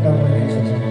Kamu ini sama-sama.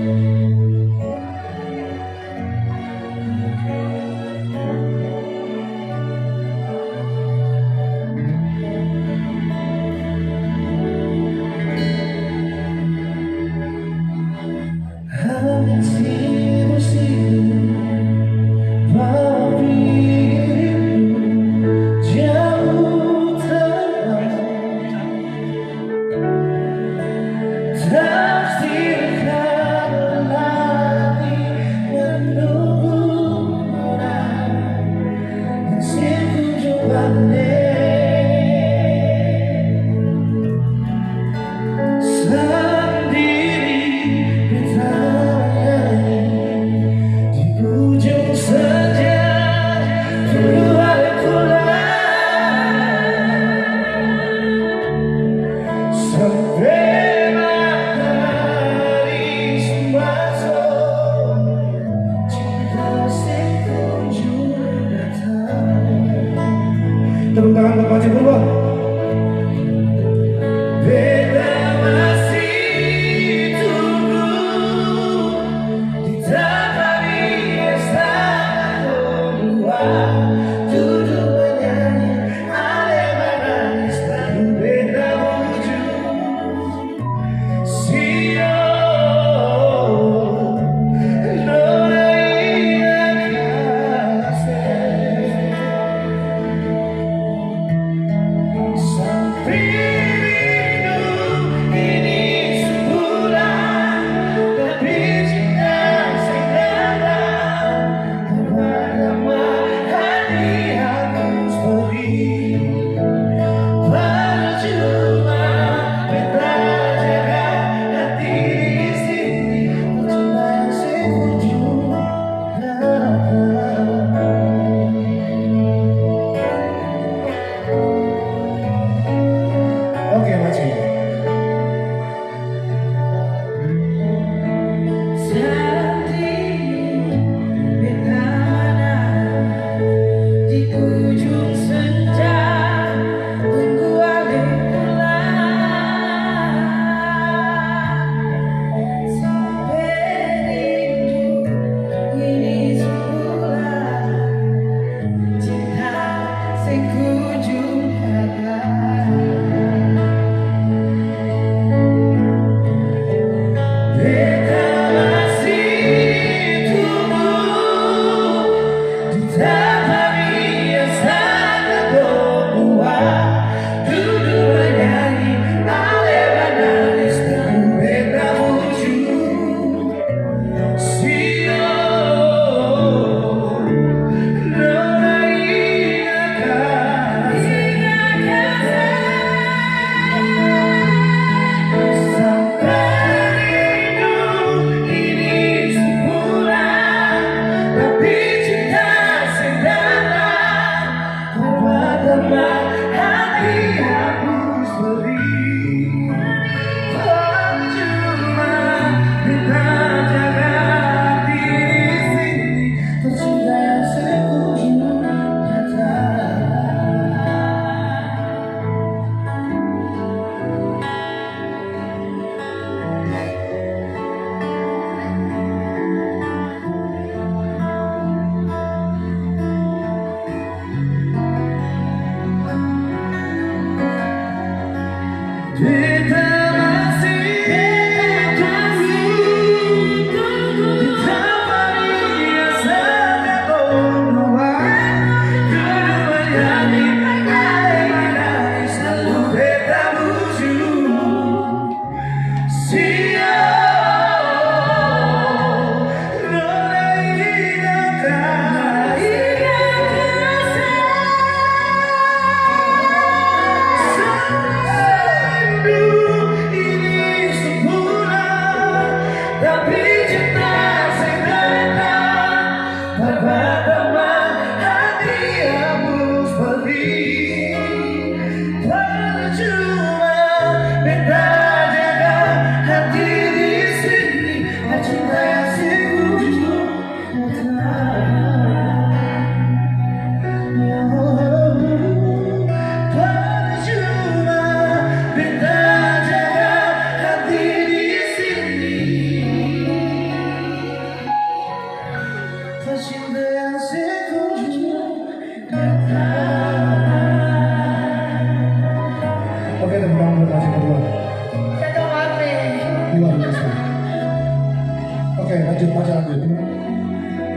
Tepuk tangan buat Panji Purwo. Beta masih tunggu di tabari istana kedua, duduk menyanyi ale manis lalu beta menuju Sion. Oke, Maci. Di ujung senja tunggu adik pulang, sampai rindu ini semula, cinta sekujung hati. Beta masih tunggu di tabari istana kedua, duduk menyanyi ale manis lalu beta menuju Sion. Nona ingatkan sampai rindu ini sempurna, tapi cinta sederhana pertama hati hapus beri. Percuma kita jaga hati di sini, tercinta yang sekujung kata. Beta masih tunggu di tabari istana kedua, duduk menyanyi ale manis lalu beta menuju Sion. Nona ingatkan ini sempurna, tapi cinta sederhana pertama hati hapus beri. Percuma beta jaga hati di sini, cinta yang sekujung kata. Percuma beta jaga hati di sini, cinta yang